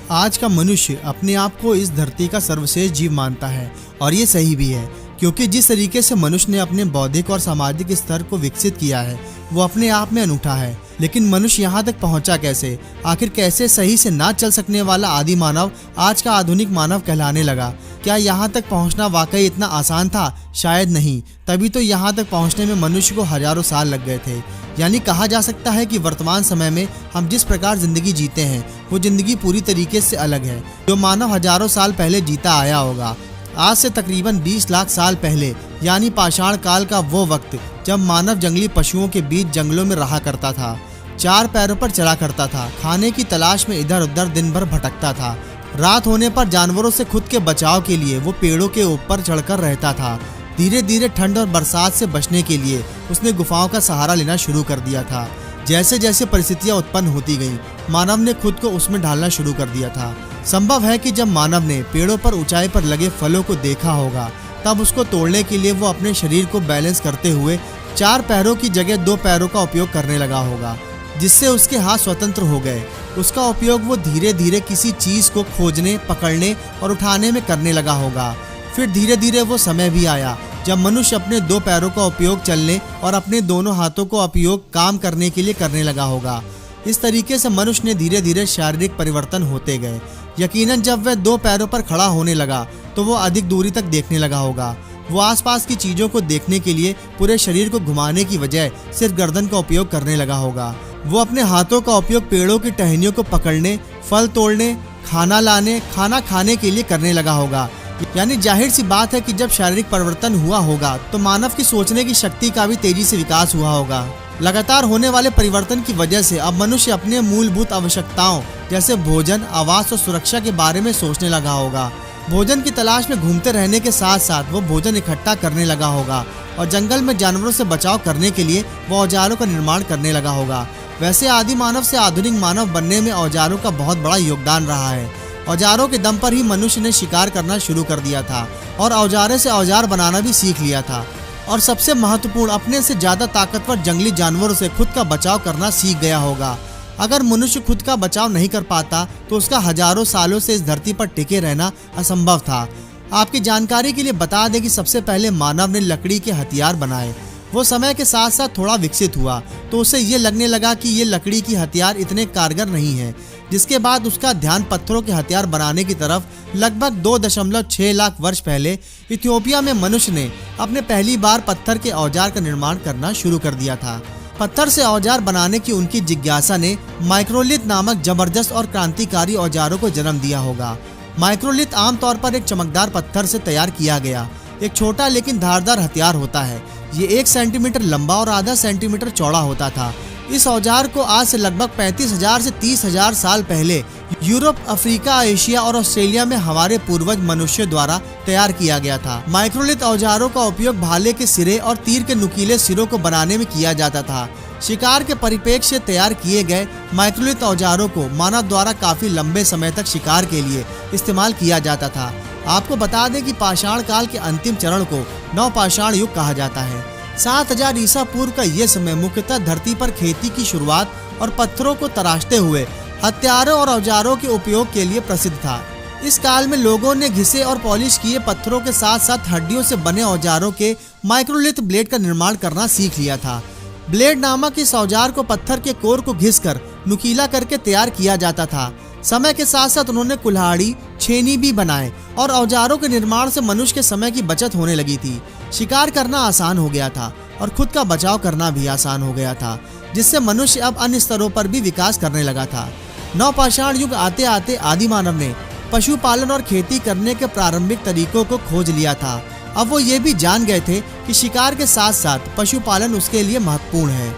आज का मनुष्य अपने आप को इस धरती का सर्वश्रेष्ठ जीव मानता है और ये सही भी है, क्योंकि जिस तरीके से मनुष्य ने अपने बौद्धिक और सामाजिक स्तर को विकसित किया है वो अपने आप में अनूठा है। लेकिन मनुष्य यहाँ तक पहुँचा कैसे? आखिर कैसे सही से ना चल सकने वाला आदि मानव आज का आधुनिक मानव कहलाने लगा? क्या यहाँ तक पहुँचना वाकई इतना आसान था? शायद नहीं। तभी तो यहाँ तक पहुँचने में मनुष्य को हजारों साल लग गए थे। यानी कहा जा सकता है कि वर्तमान समय में हम जिस प्रकार जिंदगी जीते हैं वो जिंदगी पूरी तरीके से अलग है जो मानव हजारों साल पहले जीता आया होगा। आज से तकरीबन 20 लाख साल पहले यानी पाषाण काल का वो वक्त जब मानव जंगली पशुओं के बीच जंगलों में रहा करता था, 4 पैरों पर चला करता था, खाने की तलाश में इधर उधर दिन भर भटकता था। रात होने पर जानवरों से खुद के बचाव के लिए वो पेड़ों के ऊपर चढ़कर रहता था। धीरे धीरे ठंड और बरसात से बचने के लिए उसने गुफाओं का सहारा लेना शुरू कर दिया था। जैसे जैसे परिस्थितियां उत्पन्न होती गईं, मानव ने खुद को उसमें ढालना शुरू कर दिया था। संभव है कि जब मानव ने पेड़ों पर ऊंचाई पर लगे फलों को देखा होगा, तब उसको तोड़ने के लिए वो अपने शरीर को बैलेंस करते हुए 4 पैरों की जगह 2 पैरों का उपयोग करने लगा होगा, जिससे उसके हाथ स्वतंत्र हो गए। उसका उपयोग वो धीरे धीरे किसी चीज को खोजने, पकड़ने और उठाने में करने लगा होगा। फिर धीरे धीरे वो समय भी आया जब मनुष्य अपने 2 पैरों का उपयोग चलने और अपने दोनों हाथों का उपयोग काम करने के लिए करने लगा होगा। इस तरीके से मनुष्य ने धीरे धीरे शारीरिक परिवर्तन होते गए। यकीनन जब वह 2 पैरों पर खड़ा होने लगा तो वो अधिक दूरी तक देखने लगा होगा। वो आसपास की चीजों को देखने के लिए पूरे शरीर को घुमाने की बजाय सिर्फ गर्दन का उपयोग करने लगा होगा। वो अपने हाथों का उपयोग पेड़ों की टहनियों को पकड़ने, फल तोड़ने, खाना लाने, खाना खाने के लिए करने लगा होगा। यानी जाहिर सी बात है कि जब शारीरिक परिवर्तन हुआ होगा तो मानव की सोचने की शक्ति का भी तेजी से विकास हुआ होगा। लगातार होने वाले परिवर्तन की वजह से अब मनुष्य अपने मूलभूत आवश्यकताओं जैसे भोजन, आवास और सुरक्षा के बारे में सोचने लगा होगा। भोजन की तलाश में घूमते रहने के साथ साथ वो भोजन इकट्ठा करने लगा होगा और जंगल में जानवरों से बचाव करने के लिए वो औजारों का निर्माण करने लगा होगा। वैसे आदि मानव से आधुनिक मानव बनने में औजारों का बहुत बड़ा योगदान रहा है। औजारों के दम पर ही मनुष्य ने शिकार करना शुरू कर दिया था और औजारे से औजार बनाना भी सीख लिया था। और सबसे महत्वपूर्ण, अपने से ज्यादा ताकतवर जंगली जानवरों से खुद का बचाव करना सीख गया होगा। अगर मनुष्य खुद का बचाव नहीं कर पाता तो उसका हजारों सालों से इस धरती पर टिके रहना असंभव था। आपकी जानकारी के लिए बता दें कि सबसे पहले मानव ने लकड़ी के हथियार बनाए। वो समय के साथ साथ थोड़ा विकसित हुआ तो उसे ये लगने लगा कि ये लकड़ी की हथियार इतने कारगर नहीं है, जिसके बाद उसका ध्यान पत्थरों के हथियार बनाने की तरफ लगभग 2.6 लाख वर्ष पहले इथियोपिया में मनुष्य ने अपने पहली बार पत्थर के औजार का निर्माण करना शुरू कर दिया था। पत्थर से औजार बनाने की उनकी जिज्ञासा ने माइक्रोलिथ नामक जबरदस्त और क्रांतिकारी औजारों को जन्म दिया होगा। माइक्रोलिथ आमतौर पर एक चमकदार पत्थर से तैयार किया गया एक छोटा लेकिन धारदार हथियार होता है। ये 1 सेंटीमीटर लंबा और आधा सेंटीमीटर चौड़ा होता था। इस औजार को आज से लगभग 35,000 से 30,000 साल पहले यूरोप, अफ्रीका, एशिया और ऑस्ट्रेलिया में हमारे पूर्वज मनुष्य द्वारा तैयार किया गया था। माइक्रोलिथ औजारों का उपयोग भाले के सिरे और तीर के नुकीले सिरों को बनाने में किया जाता था। शिकार के परिप्रेक्ष्य से तैयार किए गए माइक्रोलिथ औजारों को मानव द्वारा काफी लंबे समय तक शिकार के लिए इस्तेमाल किया जाता था। आपको बता दें कि पाषाण काल के अंतिम चरण को नवपाषाण युग कहा जाता है। 7000 ईसा पूर्व का ये समय मुख्यतः धरती पर खेती की शुरुआत और पत्थरों को तराशते हुए हथियारों और औजारों के उपयोग के लिए प्रसिद्ध था। इस काल में लोगों ने घिसे और पॉलिश किए पत्थरों के साथ साथ हड्डियों से बने औजारों के माइक्रोलिथ ब्लेड का निर्माण करना सीख लिया था। ब्लेड नामक इस औजार को पत्थर के कोर को घिसकर नुकीला करके तैयार किया जाता था। समय के साथ साथ उन्होंने कुल्हाड़ी, छेनी भी बनाए और औजारों के निर्माण से मनुष्य के समय की बचत होने लगी थी। शिकार करना आसान हो गया था और खुद का बचाव करना भी आसान हो गया था, जिससे मनुष्य अब अन्य स्तरों पर भी विकास करने लगा था। नवपाषाण युग आते आते आदि मानव ने पशुपालन और खेती करने के प्रारंभिक तरीकों को खोज लिया था। अब वो ये भी जान गए थे कि शिकार के साथ साथ पशुपालन उसके लिए महत्वपूर्ण है।